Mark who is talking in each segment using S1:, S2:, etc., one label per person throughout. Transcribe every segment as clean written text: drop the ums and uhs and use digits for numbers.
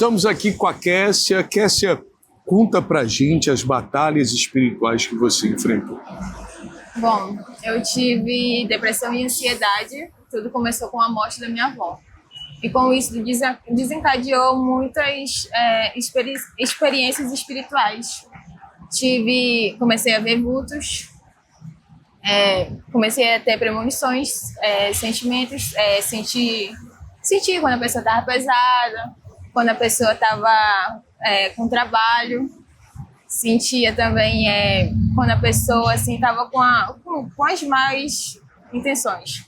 S1: Estamos aqui com a Kessia. Kessia, conta pra gente as batalhas espirituais que você enfrentou.
S2: Bom, eu tive depressão e ansiedade. Tudo começou com a morte da minha avó. E com isso desencadeou muitas experiências espirituais. Comecei a ver vultos, comecei a ter premonições, sentimentos, sentir quando a pessoa estava pesada, quando a pessoa estava com trabalho. Sentia também quando a pessoa estava com as más intenções.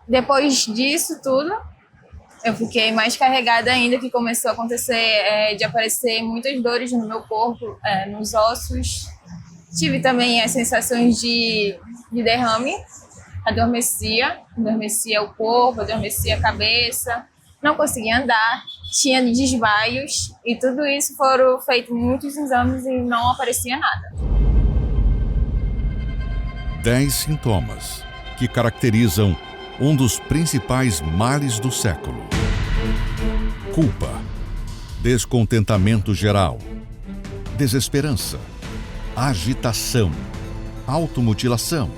S2: Depois disso tudo, eu fiquei mais carregada ainda, que começou a acontecer de aparecer muitas dores no meu corpo, nos ossos. Tive também as sensações de derrame, adormecia o corpo, adormecia a cabeça, não conseguia andar, tinha desvaios, e tudo isso foram feitos muitos exames e não aparecia nada.
S3: 10 sintomas que caracterizam um dos principais males do século. Culpa, descontentamento geral, desesperança, agitação, automutilação,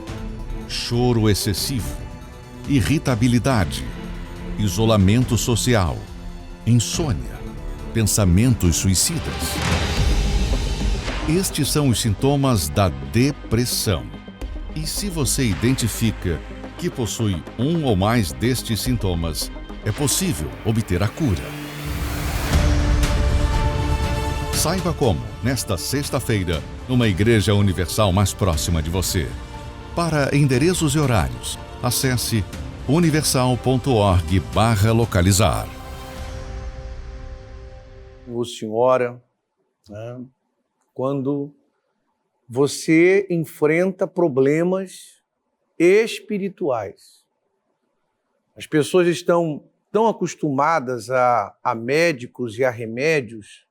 S3: choro excessivo, irritabilidade, isolamento social, insônia, pensamentos suicidas. Estes são os sintomas da depressão. E se você identifica que possui um ou mais destes sintomas, é possível obter a cura. Saiba como, nesta sexta-feira, numa igreja universal mais próxima de você. Para endereços e horários, acesse universal.org/localizar.
S4: Ô senhora, né, quando você enfrenta problemas espirituais. As pessoas estão tão acostumadas a médicos e a remédios,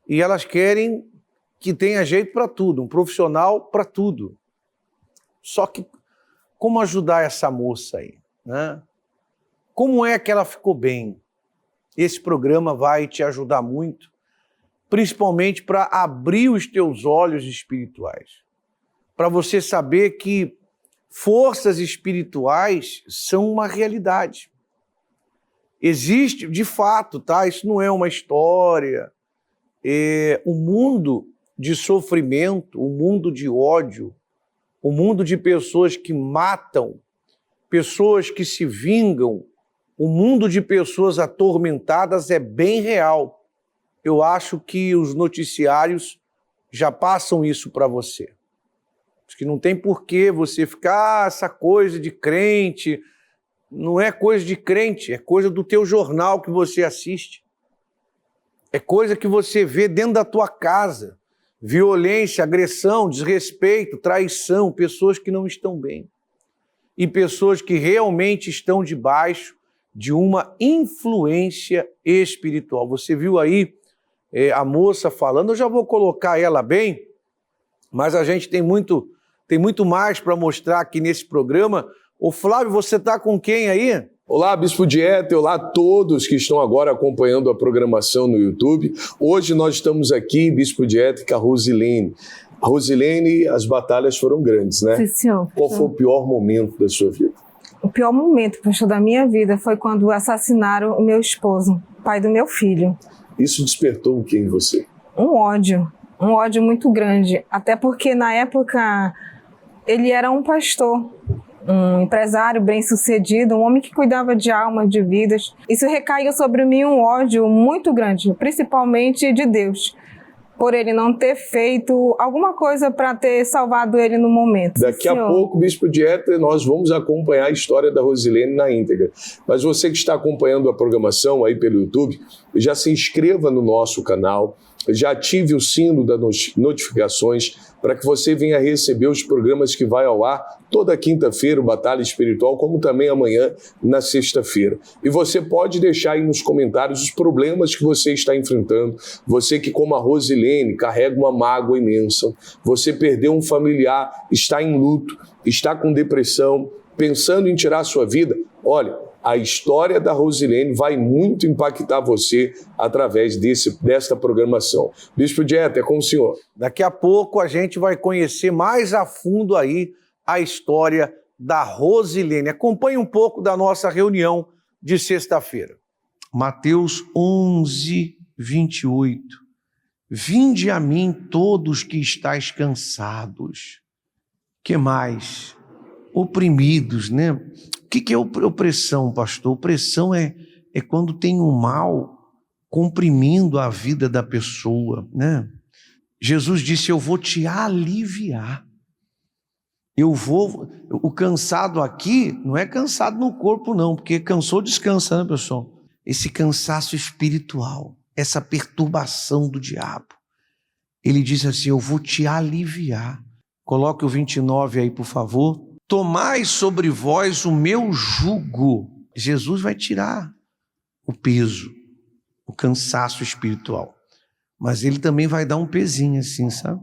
S4: e elas querem que tenha jeito para tudo, um profissional para tudo. Só que como ajudar essa moça aí, né? Como é que ela ficou bem? Esse programa vai te ajudar muito, principalmente para abrir os teus olhos espirituais, para você saber que forças espirituais são uma realidade. Existe, de fato, tá? Isso não é uma história. O mundo de sofrimento, o mundo de ódio, o mundo de pessoas que matam, pessoas que se vingam, o mundo de pessoas atormentadas é bem real. Eu acho que os noticiários já passam isso para você. Acho que não tem porquê você ficar, essa coisa de crente. Não é coisa de crente, é coisa do teu jornal que você assiste. É coisa que você vê dentro da tua casa. Violência, agressão, desrespeito, traição, pessoas que não estão bem. E pessoas que realmente estão debaixo de uma influência espiritual. Você viu aí a moça falando, eu já vou colocar ela bem, mas a gente tem muito mais para mostrar aqui nesse programa. Ô Flávio, você está com quem aí?
S1: Olá, Bispo Dieter, olá a todos que estão agora acompanhando a programação no YouTube. Hoje nós estamos aqui, Bispo Dieter, com a Rosilene. Rosilene, as batalhas foram grandes, né?
S5: Sim, senhor.
S1: Qual foi o pior momento da sua vida?
S5: O pior momento, pastor, da minha vida foi quando assassinaram o meu esposo, pai do meu filho.
S1: Isso despertou o que em você?
S5: Um ódio muito grande. Até porque na época ele era um pastor, um empresário bem-sucedido, um homem que cuidava de almas, de vidas. Isso recaiu sobre mim um ódio muito grande, principalmente de Deus, por ele não ter feito alguma coisa para ter salvado ele no momento.
S1: Daqui a pouco, Bispo Dieter, nós vamos acompanhar a história da Rosilene na íntegra. Mas você que está acompanhando a programação aí pelo YouTube, já se inscreva no nosso canal, já ative o sino das notificações para que você venha receber os programas que vai ao ar toda quinta-feira, o Batalha Espiritual, como também amanhã, na sexta-feira. E você pode deixar aí nos comentários os problemas que você está enfrentando. Você que, como a Rosilene, carrega uma mágoa imensa. Você perdeu um familiar, está em luto, está com depressão, pensando em tirar a sua vida. Olha, a história da Rosilene vai muito impactar você através desta programação. Bispo Dieter, é com o senhor.
S4: Daqui a pouco a gente vai conhecer mais a fundo aí a história da Rosilene. Acompanhe um pouco da nossa reunião de sexta-feira. Mateus 11, 28. Vinde a mim todos que estáis cansados. Que mais? Oprimidos, né? O que é opressão, pastor? Opressão é quando tem um mal comprimindo a vida da pessoa, né? Jesus disse, eu vou te aliviar. O cansado aqui não é cansado no corpo não, porque cansou descansa, né, pessoal? Esse cansaço espiritual, essa perturbação do diabo. Ele diz assim, eu vou te aliviar. Coloque o 29 aí, por favor. Tomai sobre vós o meu jugo. Jesus vai tirar o peso, o cansaço espiritual. Mas ele também vai dar um pezinho assim, sabe?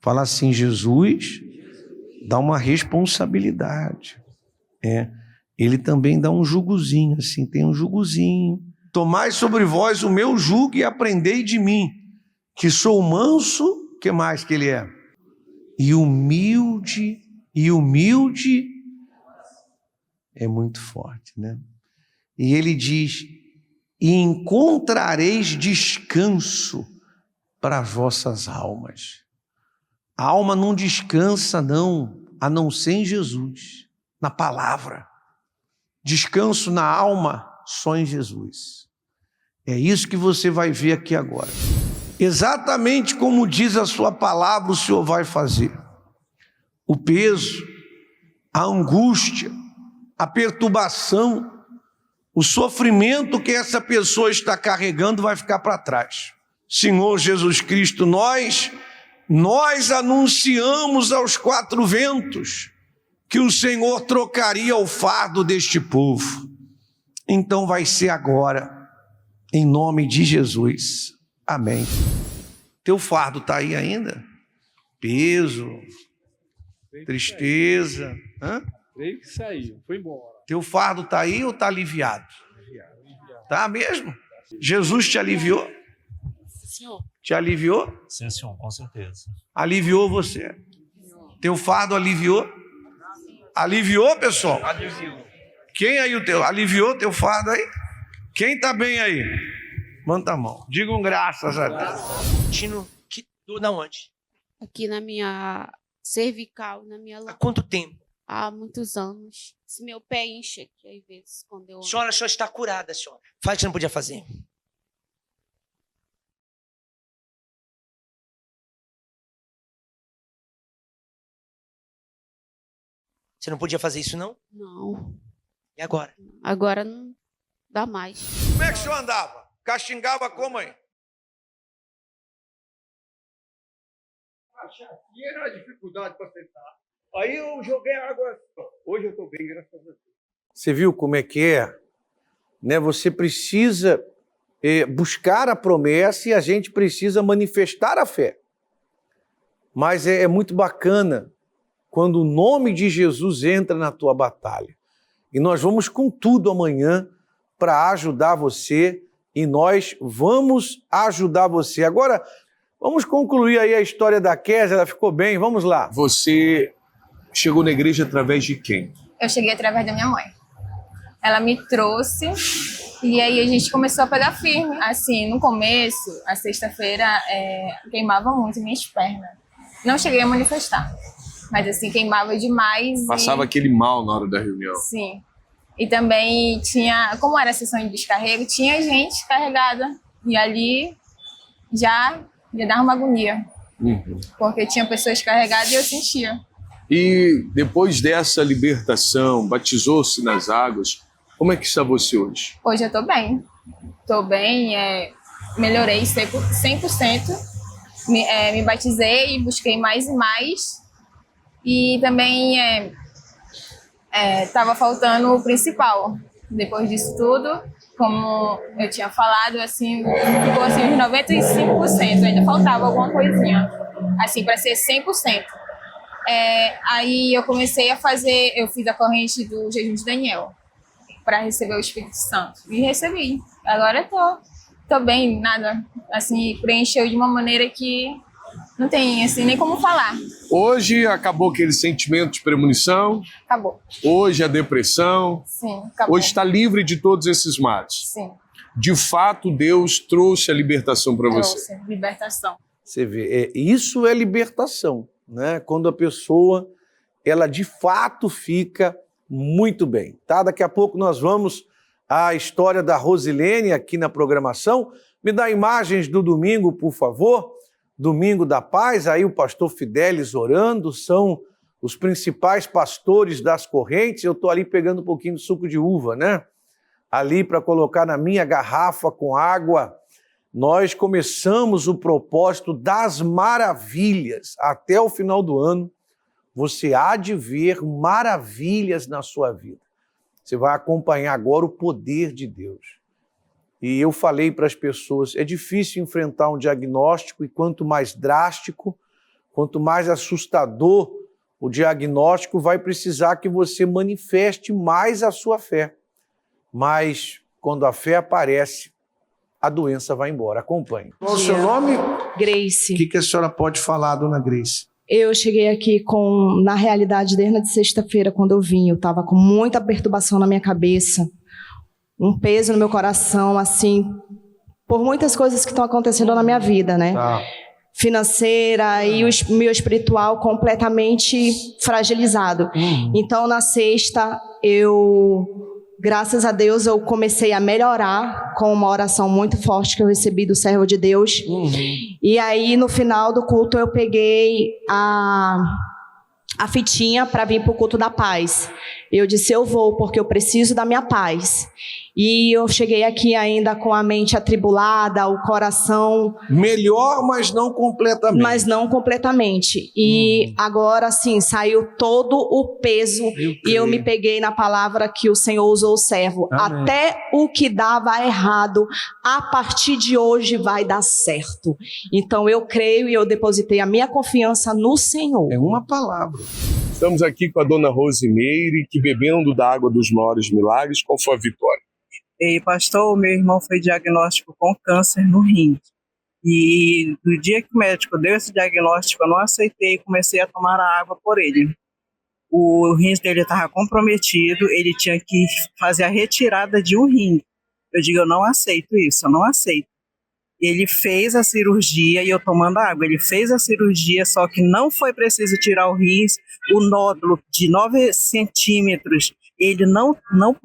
S4: Fala assim, Jesus dá uma responsabilidade. Ele também dá um jugozinho, assim, tem um jugozinho. Tomai sobre vós o meu jugo e aprendei de mim, que sou manso, o que mais que ele é? E humilde é muito forte, né? E ele diz, e encontrareis descanso para as vossas almas. A alma não descansa não, a não ser em Jesus, na palavra. Descanso na alma só em Jesus. É isso que você vai ver aqui agora. Exatamente como diz a sua palavra, o Senhor vai fazer. O peso, a angústia, a perturbação, o sofrimento que essa pessoa está carregando vai ficar para trás. Senhor Jesus Cristo, nós anunciamos aos quatro ventos que o Senhor trocaria o fardo deste povo. Então vai ser agora, em nome de Jesus. Amém. Teu fardo está aí ainda? Peso, tristeza.
S6: Creio que saiu, foi embora.
S4: Teu fardo está aí ou está aliviado? Tá mesmo? Jesus te aliviou?
S7: Senhor.
S4: Te aliviou?
S7: Sim, senhor, com certeza.
S4: Aliviou você? Teu fardo aliviou? Aliviou, pessoal?
S7: Aliviou.
S4: Quem aí aliviou teu fardo aí? Quem está bem aí? Manda a mão. Digam graças a Deus.
S8: Sentindo que dor na onde?
S9: Aqui na minha cervical, na minha
S8: Há quanto tempo?
S9: há muitos anos. Esse meu pé incha aqui, às vezes, quando eu...
S8: A senhora está curada, senhora. Fala que você não podia fazer. Você não podia fazer isso, não?
S9: Não,
S8: E agora?
S9: agora não dá mais.
S4: Como é que o senhor andava? Castingava como aí?
S6: Aqui era uma dificuldade para sentar. Aí eu joguei água. Hoje eu estou bem, graças a Deus.
S4: Você viu como é que é? Né? Você precisa buscar a promessa e a gente precisa manifestar a fé. Mas é muito bacana quando o nome de Jesus entra na tua batalha. E nós vamos com tudo amanhã para ajudar você e nós vamos ajudar você. Agora, vamos concluir aí a história da Kézia, ela ficou bem, vamos lá.
S1: Você chegou na igreja através de quem?
S2: Eu cheguei através da minha mãe. Ela me trouxe e aí a gente começou a pegar firme. Assim, no começo, a sexta-feira, queimava muito minhas pernas. Não cheguei a manifestar, mas assim, queimava demais.
S1: Passava aquele mal na hora da reunião.
S2: Sim. E também tinha, como era a sessão de descarrego, tinha gente carregada. E ali já dava uma agonia. Porque tinha pessoas carregadas e eu sentia.
S1: E depois dessa libertação, batizou-se nas águas, como é que está você hoje?
S2: Hoje eu tô bem. Tô bem, melhorei 100%. Me batizei e busquei mais e mais. E também estava faltando o principal. Depois disso tudo, como eu tinha falado, assim, ficou assim uns 95%. Ainda faltava alguma coisinha, assim, para ser 100%. Aí eu comecei a fazer, eu fiz a corrente do jejum de Daniel. para receber o Espírito Santo. E recebi. Agora tô bem, nada. Assim, preencheu de uma maneira que não tem assim nem como falar.
S1: Hoje acabou aquele sentimento de premonição.
S2: Acabou.
S1: Hoje a depressão.
S2: Sim, acabou.
S1: Hoje está livre de todos esses males.
S2: Sim.
S1: De fato, Deus trouxe a libertação para você.
S2: Trouxe libertação.
S4: Você vê, isso é libertação, né? Quando a pessoa, ela de fato fica muito bem, tá? Daqui a pouco nós vamos à história da Rosilene aqui na programação. Me dá imagens do domingo, por favor. Domingo da Paz, aí o pastor Fidelis orando, são os principais pastores das correntes. Eu estou ali pegando um pouquinho de suco de uva, né? Ali para colocar na minha garrafa com água. Nós começamos o propósito das maravilhas. Até o final do ano, você há de ver maravilhas na sua vida. Você vai acompanhar agora o poder de Deus. E eu falei para as pessoas, é difícil enfrentar um diagnóstico e quanto mais drástico, quanto mais assustador o diagnóstico, vai precisar que você manifeste mais a sua fé. Mas quando a fé aparece, a doença vai embora. Acompanhe. Qual o seu nome?
S10: Grace.
S4: O que a senhora pode falar, dona Grace?
S10: Eu cheguei aqui na realidade, desde sexta-feira, quando eu vim, eu estava com muita perturbação na minha cabeça, um peso no meu coração, assim, por muitas coisas que estão acontecendo na minha vida, né? Financeira e o meu espiritual completamente fragilizado. Então, na sexta, graças a Deus, eu comecei a melhorar com uma oração muito forte que eu recebi do servo de Deus. E aí, no final do culto, eu peguei a fitinha para vir para o culto da paz. Eu disse, eu vou, porque eu preciso da minha paz. E eu cheguei aqui ainda com a mente atribulada, o coração...
S4: Melhor, mas não completamente.
S10: Mas não completamente. E agora, sim, saiu todo o peso e eu me peguei na palavra que o Senhor usou o servo. Amém. Até o que dava errado, a partir de hoje vai dar certo. Então eu creio e eu depositei a minha confiança no Senhor.
S4: É uma palavra.
S1: Estamos aqui com a dona Rosimeire, que bebendo da água dos maiores milagres, qual foi a vitória?
S11: E pastor, meu irmão foi diagnóstico com câncer no rim. E do dia que o médico deu esse diagnóstico, eu não aceitei e comecei a tomar a água por ele. O rim dele estava comprometido, ele tinha que fazer a retirada de um rim. Eu digo, eu não aceito isso, eu não aceito. Ele fez a cirurgia e eu tomando água. Ele fez a cirurgia, só que não foi preciso tirar o rim, o nódulo de 9 centímetros. Ele não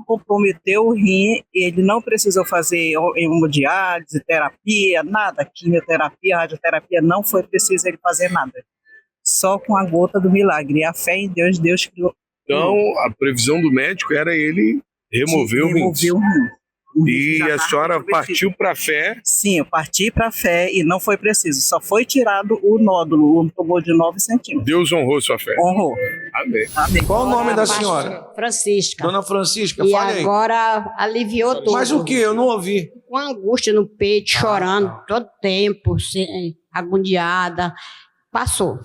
S11: comprometeu o rim, ele não precisou fazer hemodiálise, terapia, nada, quimioterapia, radioterapia, não foi preciso ele fazer nada. Só com a gota do milagre. E a fé em Deus, Deus criou.
S1: Então, a previsão do médico era ele remover o rim. E a senhora partiu para a fé?
S11: Sim, eu parti para a fé e não foi preciso. Só foi tirado o nódulo, um tumor de 9 centímetros.
S1: Deus honrou sua fé?
S11: Honrou.
S1: Amém.
S11: Amém.
S4: Qual o nome da senhora?
S12: Francisca.
S4: Dona Francisca,
S12: e
S4: fale aí.
S12: E agora aliviou tudo.
S4: Mas o que? Eu não ouvi.
S12: Com angústia no peito, chorando todo tempo, agoniada. Passou.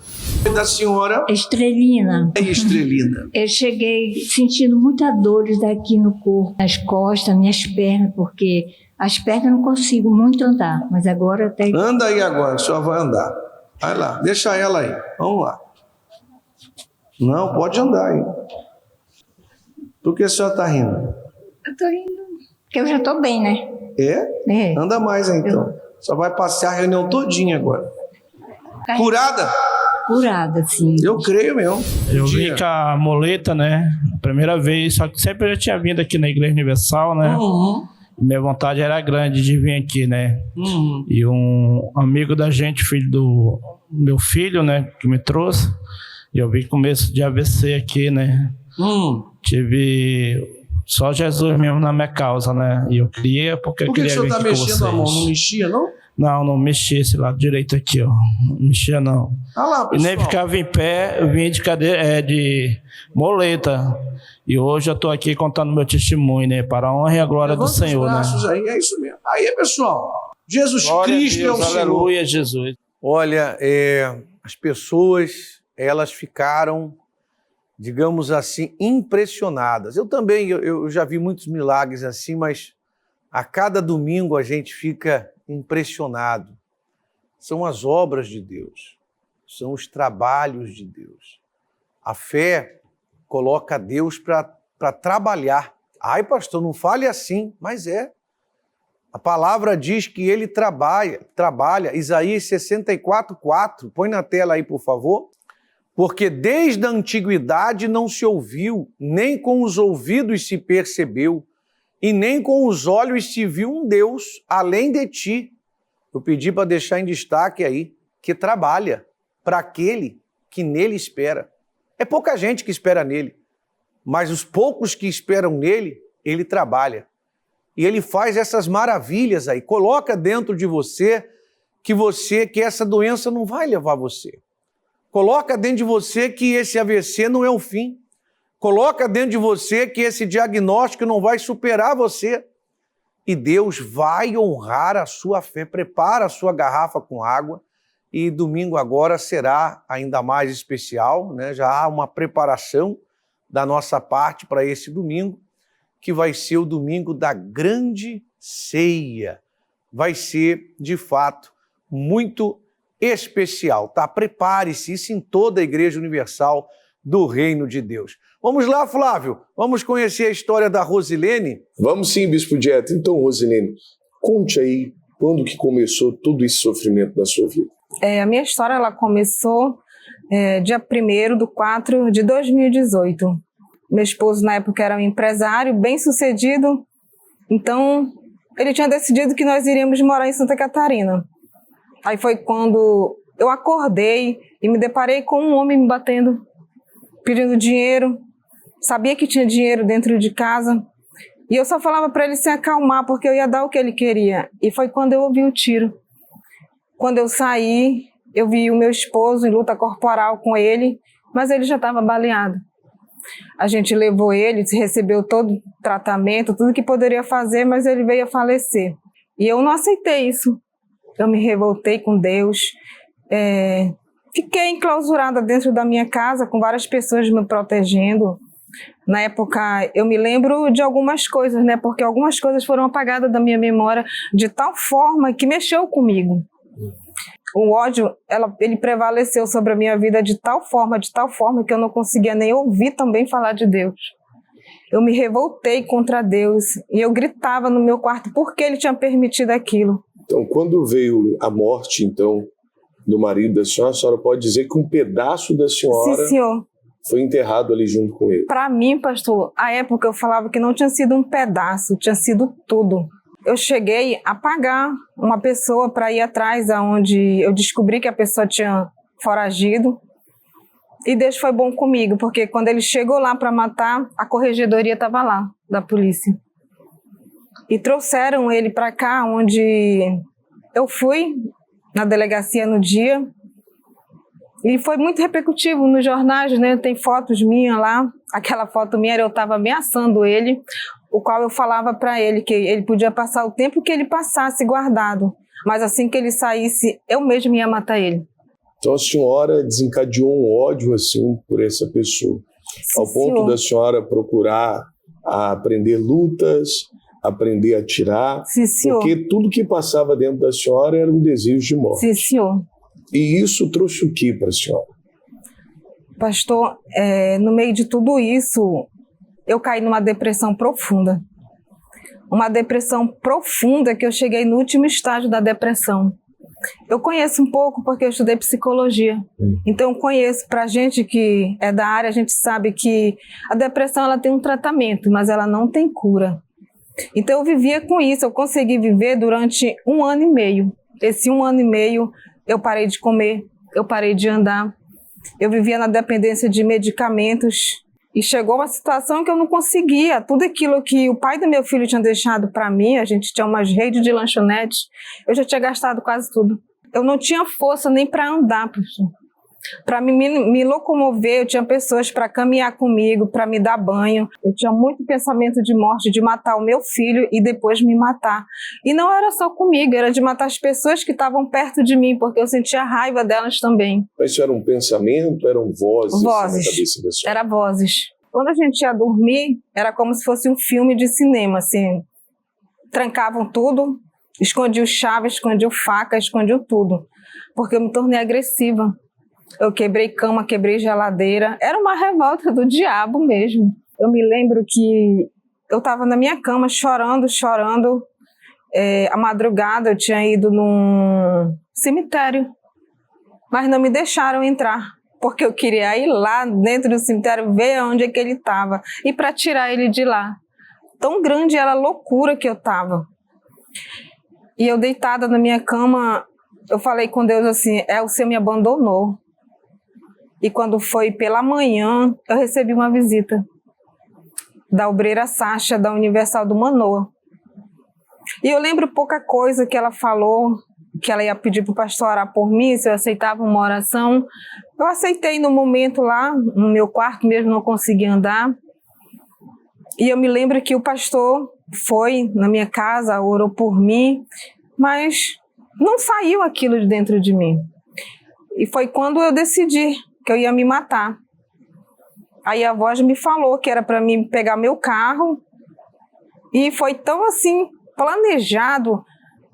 S4: Da senhora?
S13: Estrelina.
S4: Estrelina.
S13: Eu cheguei sentindo muitas dores aqui no corpo, nas costas, minhas pernas, porque as pernas eu não consigo muito andar, mas agora até...
S4: Anda aí agora, a senhora vai andar. Vai lá, deixa ela aí. Vamos lá. Não, pode andar aí. Por que a senhora está rindo?
S13: Eu tô rindo, porque eu já estou bem, né?
S4: É? Anda mais aí, então. Só vai passear a reunião todinha agora. Curada?
S13: Curada, sim.
S4: Eu creio mesmo.
S14: Eu vim com a muleta, né? Primeira vez, só que sempre eu já tinha vindo aqui na Igreja Universal, né? Minha vontade era grande de vir aqui, né? E um amigo da gente, filho do meu filho, né? Que me trouxe. E eu vi começo de AVC aqui, né? Tive só Jesus mesmo na minha causa, né? E eu queria, porque eu queria vir aqui com vocês. Por que o senhor tá mexendo a mão?
S4: Não mexia, não?
S14: Não mexia esse lado direito aqui, ó. Não mexia, não.
S4: Lá,
S14: e nem ficava em pé, eu vim de cadeira, de moleta. E hoje eu tô aqui contando meu testemunho, né? Para a honra e a glória do Senhor, né?
S4: Aí, é isso mesmo. Aí, pessoal, Jesus Cristo é o Senhor.
S14: Aleluia, Jesus.
S4: Olha, as pessoas, elas ficaram digamos assim, impressionadas. Eu também, eu já vi muitos milagres assim, mas a cada domingo a gente fica impressionado. São as obras de Deus, são os trabalhos de Deus. A fé coloca Deus para trabalhar. Ai, pastor, não fale assim, mas é. A palavra diz que ele trabalha. Isaías 64:4. Põe na tela aí, por favor. Porque desde a antiguidade não se ouviu, nem com os ouvidos se percebeu, e nem com os olhos se viu um Deus além de ti. Eu pedi para deixar em destaque aí, que trabalha para aquele que nele espera. É pouca gente que espera nele, mas os poucos que esperam nele, ele trabalha. E ele faz essas maravilhas aí, coloca dentro de você que essa doença não vai levar você. Coloca dentro de você que esse AVC não é o fim. Coloca dentro de você que esse diagnóstico não vai superar você. E Deus vai honrar a sua fé. Prepara a sua garrafa com água. E domingo agora será ainda mais especial, né? Já há uma preparação da nossa parte para esse domingo, que vai ser o domingo da grande ceia. Vai ser, de fato, muito especial, tá? Prepare-se, isso em toda a Igreja Universal do Reino de Deus. Vamos lá, Flávio, vamos conhecer a história da Rosilene?
S1: Vamos sim, Bispo Dieter. Então, Rosilene, conte aí quando que começou todo esse sofrimento na sua vida.
S5: A minha história ela começou dia 1º de 2018. Meu esposo, na época, era um empresário bem-sucedido, então ele tinha decidido que nós iríamos morar em Santa Catarina. Aí foi quando eu acordei e me deparei com um homem me batendo, pedindo dinheiro. Sabia que tinha dinheiro dentro de casa. E eu só falava para ele se acalmar, porque eu ia dar o que ele queria. E foi quando eu ouvi o tiro. Quando eu saí, eu vi o meu esposo em luta corporal com ele, mas ele já estava baleado. A gente levou ele, recebeu todo o tratamento, tudo que poderia fazer, mas ele veio a falecer. E eu não aceitei isso. Eu me revoltei com Deus. Fiquei enclausurada dentro da minha casa, com várias pessoas me protegendo. Na época, eu me lembro de algumas coisas, né? Porque algumas coisas foram apagadas da minha memória de tal forma que mexeu comigo. O ódio, ele prevaleceu sobre a minha vida de tal forma que eu não conseguia nem ouvir também falar de Deus. Eu me revoltei contra Deus e eu gritava no meu quarto porque ele tinha permitido aquilo.
S1: Então, quando veio a morte, então, do marido da senhora, a senhora pode dizer que um pedaço da senhora...
S5: Sim, senhor.
S1: Foi enterrado ali junto com ele.
S5: Para mim, pastor, à época eu falava que não tinha sido um pedaço, tinha sido tudo. Eu cheguei a pagar uma pessoa para ir atrás aonde eu descobri que a pessoa tinha foragido. E Deus foi bom comigo, porque quando ele chegou lá para matar, a corregedoria estava lá, da polícia. E trouxeram ele para cá, onde eu fui, na delegacia no dia. E foi muito repercutivo nos jornais, né? Tem fotos minhas lá. Aquela foto minha, eu estava ameaçando ele, o qual eu falava para ele que ele podia passar o tempo que ele passasse guardado. Mas assim que ele saísse, eu mesmo ia matar ele.
S1: Então a senhora desencadeou um ódio assim por essa pessoa.
S5: Sim,
S1: ao ponto
S5: senhor.
S1: Da senhora procurar aprender lutas, aprender a atirar.
S5: Sim, senhor.
S1: Porque tudo que passava dentro da senhora era um desejo de morte.
S5: Sim, senhor.
S1: E isso trouxe o que para a senhora?
S5: Pastor, no meio de tudo isso, eu caí numa depressão profunda. Uma depressão profunda que eu cheguei no último estágio da depressão. Eu conheço um pouco porque eu estudei psicologia. Então eu conheço, pra gente que é da área, a gente sabe que a depressão ela tem um tratamento, mas ela não tem cura. Então eu vivia com isso, eu consegui viver durante 1 ano e meio. Esse 1 ano e meio eu parei de comer, eu parei de andar, eu vivia na dependência de medicamentos e chegou uma situação que eu não conseguia. Tudo aquilo que o pai do meu filho tinha deixado para mim, a gente tinha umas redes de lanchonetes, eu já tinha gastado quase tudo. Eu não tinha força nem para andar, professor. Para me locomover, eu tinha pessoas para caminhar comigo, para me dar banho. Eu tinha muito pensamento de morte, de matar o meu filho e depois me matar. E não era só comigo, era de matar as pessoas que estavam perto de mim, porque eu sentia raiva delas também.
S1: Mas isso era um pensamento, eram vozes na cabeça da senhora?
S5: Era vozes. Quando a gente ia dormir, era como se fosse um filme de cinema, assim. Trancavam tudo, escondiam chave, escondiam faca, escondiam tudo. Porque eu me tornei agressiva. Eu quebrei cama, quebrei geladeira. Era uma revolta do diabo mesmo. Eu me lembro que eu estava na minha cama chorando. À madrugada eu tinha ido num cemitério, mas não me deixaram entrar, porque eu queria ir lá dentro do cemitério ver onde é que ele estava e para tirar ele de lá. Tão grande era a loucura que eu estava. E eu deitada na minha cama, eu falei com Deus assim, o Senhor me abandonou. E quando foi pela manhã, eu recebi uma visita da obreira Sasha, da Universal do Manoa. E eu lembro pouca coisa que ela falou, que ela ia pedir para o pastor orar por mim, se eu aceitava uma oração. Eu aceitei no momento lá, no meu quarto mesmo, não conseguia andar. E eu me lembro que o pastor foi na minha casa, orou por mim, mas não saiu aquilo de dentro de mim. E foi quando eu decidi que eu ia me matar. Aí a voz me falou que era para mim pegar meu carro, e foi tão assim planejado,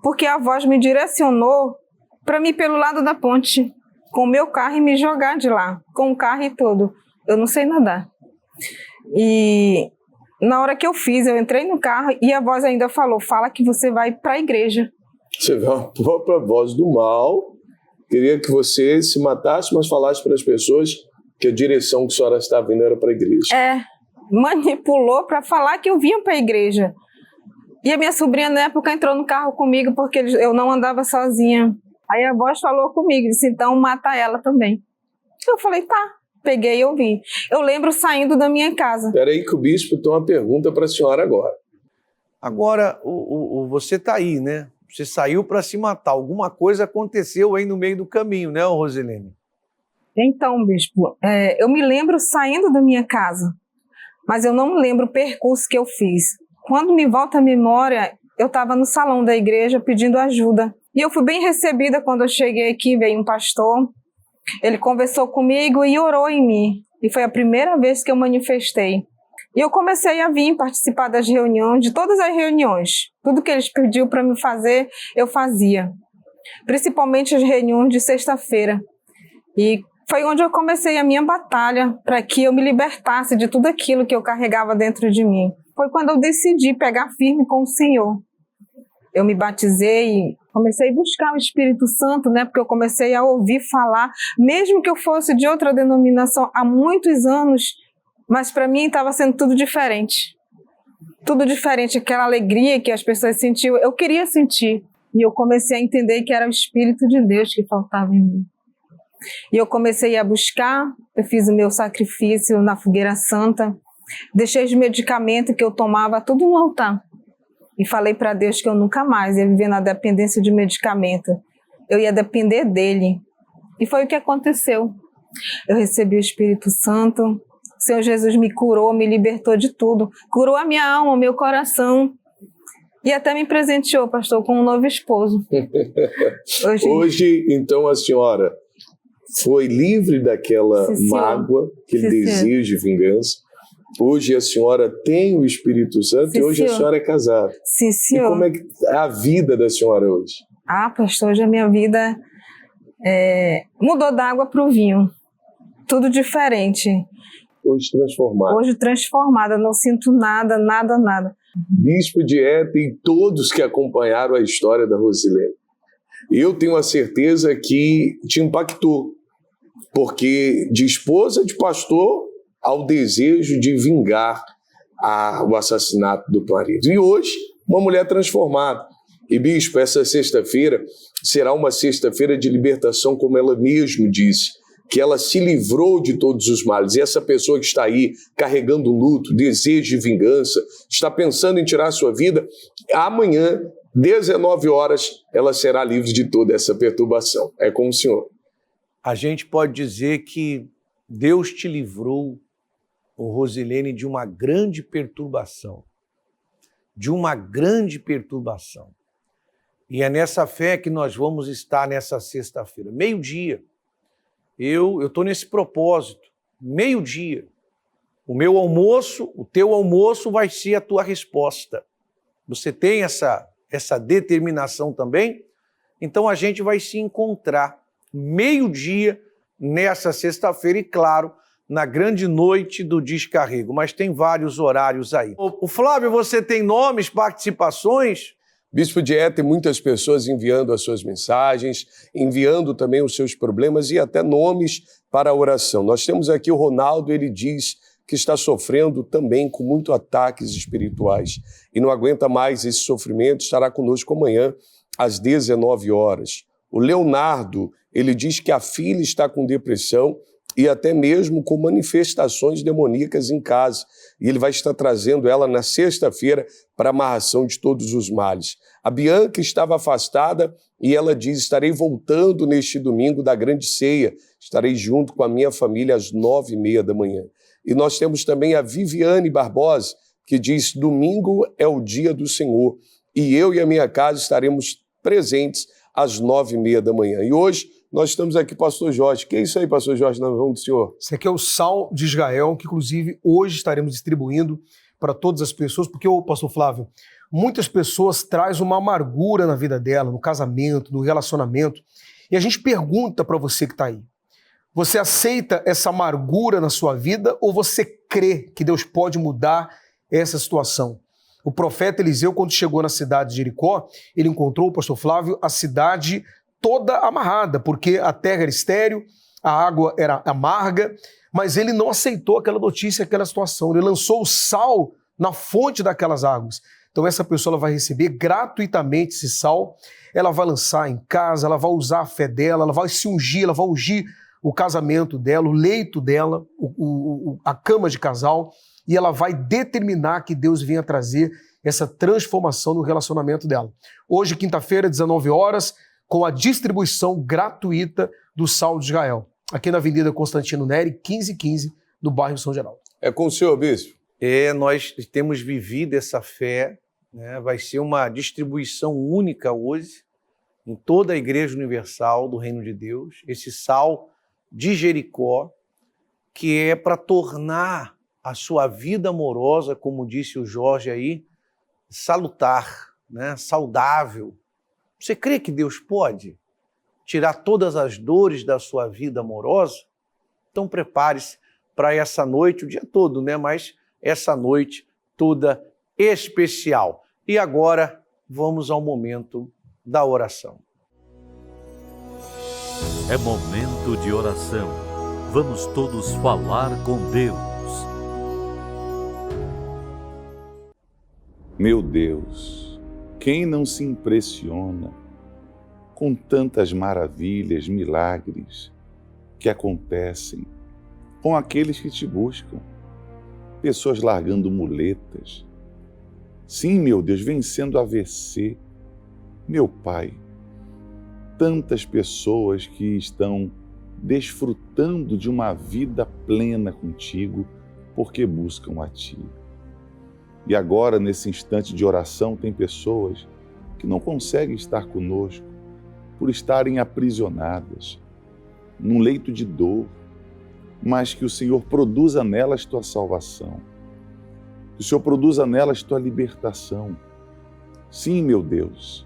S5: porque a voz me direcionou para mim pelo lado da ponte, com o meu carro e me jogar de lá, com o carro e tudo. Eu não sei nadar. E na hora que eu fiz, eu entrei no carro e a voz ainda falou, fala que você vai para a igreja.
S1: Você vê a própria voz do mal, queria que você se matasse, mas falasse para as pessoas que a direção que a senhora estava indo era para a igreja. Manipulou para falar que eu vinha para a igreja. E a minha sobrinha, na época, entrou no carro comigo porque eu não andava sozinha. Aí a voz falou comigo, disse, então mata ela também. Eu falei, tá. Peguei e ouvi. Eu lembro saindo da minha casa. Espera aí que o bispo tem uma pergunta para a senhora agora.
S4: Agora, você está aí, né? Você saiu para se matar. Alguma coisa aconteceu aí no meio do caminho, né, Rosilene?
S5: Então, bispo, eu me lembro saindo da minha casa, mas eu não me lembro o percurso que eu fiz. Quando me volta a memória, eu estava no salão da igreja pedindo ajuda. E eu fui bem recebida quando eu cheguei aqui, veio um pastor. Ele conversou comigo e orou em mim. E foi a primeira vez que eu manifestei. E eu comecei a vir participar das reuniões, de todas as reuniões. Tudo que eles pediam para me fazer, eu fazia. Principalmente as reuniões de sexta-feira. E foi onde eu comecei a minha batalha para que eu me libertasse de tudo aquilo que eu carregava dentro de mim. Foi quando eu decidi pegar firme com o Senhor. Eu me batizei e comecei a buscar o Espírito Santo, né? Porque eu comecei a ouvir falar, mesmo que eu fosse de outra denominação há muitos anos, mas para mim estava sendo tudo diferente. Tudo diferente, aquela alegria que as pessoas sentiam, eu queria sentir. E eu comecei a entender que era o Espírito de Deus que faltava em mim. E eu comecei a buscar, eu fiz o meu sacrifício na fogueira santa, deixei os medicamentos que eu tomava tudo no altar. E falei para Deus que eu nunca mais ia viver na dependência de medicamento. Eu ia depender dele. E foi o que aconteceu. Eu recebi o Espírito Santo. O Senhor Jesus me curou, me libertou de tudo. Curou a minha alma, o meu coração. E até me presenteou, pastor, com um novo esposo.
S1: Hoje, então, a senhora foi livre daquela mágoa, aquele desejo de vingança. Hoje a senhora tem o Espírito Santo e hoje a senhora é casada.
S5: Sim, senhor.
S1: E como é que é a vida da senhora hoje?
S5: Pastor, hoje a minha vida mudou da água para o vinho. Tudo diferente.
S1: Hoje transformada.
S5: Hoje transformada, não sinto nada.
S1: Bispo de Eta e todos que acompanharam a história da Rosilene. Eu tenho a certeza que te impactou, porque de esposa de pastor ao desejo de vingar o assassinato do marido. E hoje, uma mulher transformada. E, bispo, essa sexta-feira será uma sexta-feira de libertação, como ela mesma disse, que ela se livrou de todos os males. E essa pessoa que está aí carregando luto, desejo de vingança, está pensando em tirar a sua vida, amanhã, 19 horas, ela será livre de toda essa perturbação. É com o senhor.
S4: a gente pode dizer que Deus te livrou, Rosilene, de uma grande perturbação. De uma grande perturbação. E é nessa fé que nós vamos estar nessa sexta-feira. Meio-dia. Eu estou nesse propósito. Meio-dia. O meu almoço, o teu almoço vai ser a tua resposta. Você tem essa determinação também? Então a gente vai se encontrar meio-dia nessa sexta-feira e, claro, na grande noite do descarrego. Mas tem vários horários aí. O Flávio, você tem nomes, participações?
S1: Bispo Dié, tem muitas pessoas enviando as suas mensagens, enviando também os seus problemas e até nomes para a oração. Nós temos aqui o Ronaldo, ele diz que está sofrendo também com muitos ataques espirituais e não aguenta mais esse sofrimento, estará conosco amanhã às 19 horas. O Leonardo, ele diz que a filha está com depressão e até mesmo com manifestações demoníacas em casa. E ele vai estar trazendo ela na sexta-feira para a amarração de todos os males. A Bianca estava afastada e ela diz, estarei voltando neste domingo da grande ceia. Estarei junto com a minha família às 9h30 da manhã. E nós temos também a Viviane Barbosa, que diz, domingo é o dia do Senhor. E eu e a minha casa estaremos presentes às 9h30 da manhã. E hoje nós estamos aqui, pastor Jorge. Que é isso aí, pastor Jorge, na mão do senhor?
S15: Esse aqui é o Sal de Israel, que inclusive hoje estaremos distribuindo para todas as pessoas, porque, pastor Flávio, muitas pessoas trazem uma amargura na vida dela, no casamento, no relacionamento, e a gente pergunta para você que está aí, você aceita essa amargura na sua vida ou você crê que Deus pode mudar essa situação? O profeta Eliseu, quando chegou na cidade de Jericó, ele encontrou, o pastor Flávio, a cidade toda amarrada, porque a terra era estéril, a água era amarga, mas ele não aceitou aquela notícia, aquela situação. Ele lançou o sal na fonte daquelas águas. Então essa pessoa ela vai receber gratuitamente esse sal, ela vai lançar em casa, ela vai usar a fé dela, ela vai se ungir, ela vai ungir o casamento dela, o leito dela, a cama de casal, e ela vai determinar que Deus venha trazer essa transformação no relacionamento dela. Hoje, quinta-feira, 19 horas, com a distribuição gratuita do Sal de Israel, aqui na Avenida Constantino Neri, 1515, no bairro São Geraldo.
S1: É com o senhor, bispo?
S4: Nós temos vivido essa fé, né? Vai ser uma distribuição única hoje, em toda a Igreja Universal do Reino de Deus, esse sal de Jericó, que é para tornar a sua vida amorosa, como disse o Jorge aí, salutar, né? Saudável. Você crê que Deus pode tirar todas as dores da sua vida amorosa? Então prepare-se para essa noite, o dia todo, né? Mas essa noite toda especial. E agora vamos ao momento da oração.
S16: É momento de oração. Vamos todos falar com Deus.
S17: Meu Deus, quem não se impressiona com tantas maravilhas, milagres que acontecem com aqueles que te buscam? Pessoas largando muletas. Sim, meu Deus, vencendo AVC. Meu Pai, tantas pessoas que estão desfrutando de uma vida plena contigo porque buscam a Ti. E agora, nesse instante de oração, tem pessoas que não conseguem estar conosco por estarem aprisionadas num leito de dor, mas que o Senhor produza nelas Tua salvação, que o Senhor produza nelas Tua libertação. Sim, meu Deus,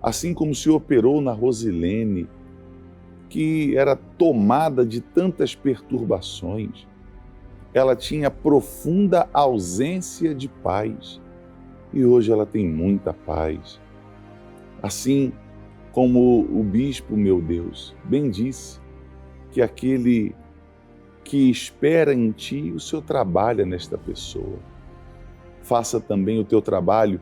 S17: assim como o Senhor operou na Rosilene, que era tomada de tantas perturbações, ela tinha profunda ausência de paz e hoje ela tem muita paz. Assim como o bispo, meu Deus, bem disse que aquele que espera em Ti, o Senhor trabalha nesta pessoa. Faça também o Teu trabalho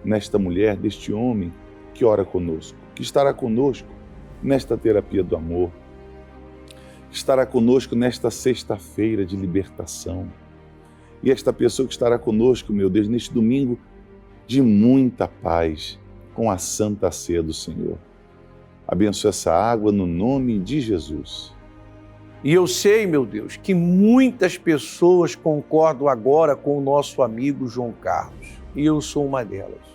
S17: nesta mulher, deste homem que ora conosco, que estará conosco nesta terapia do amor, estará conosco nesta sexta-feira de libertação. E esta pessoa que estará conosco, meu Deus, neste domingo de muita paz, com a santa ceia do Senhor. Abençoe essa água no nome de Jesus.
S4: E eu sei, meu Deus, que muitas pessoas concordam agora com o nosso amigo João Carlos. E eu sou uma delas.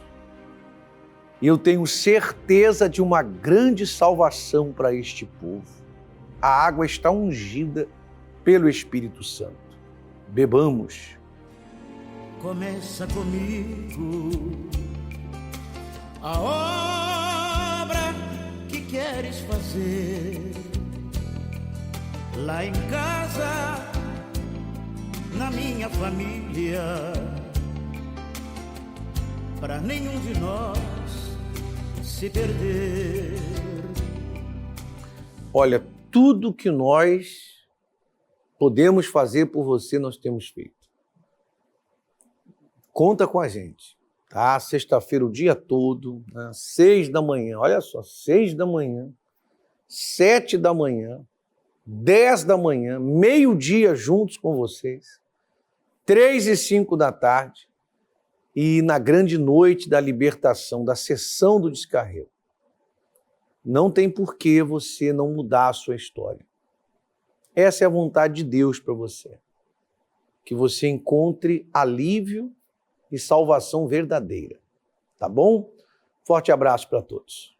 S4: E eu tenho certeza de uma grande salvação para este povo. A água está ungida pelo Espírito Santo. Bebamos.
S18: Começa comigo a obra que queres fazer lá em casa, na minha família, para nenhum de nós se perder.
S4: Olha, tudo que nós podemos fazer por você, nós temos feito. Conta com a gente, tá? Sexta-feira, o dia todo, né? 6 da manhã, olha só, 6 da manhã, 7 da manhã, 10 da manhã, meio-dia juntos com vocês, 3 e 5 da tarde, e na grande noite da libertação, da sessão do descarrego. Não tem por que você não mudar a sua história. Essa é a vontade de Deus para você. Que você encontre alívio e salvação verdadeira. Tá bom? Forte abraço para todos.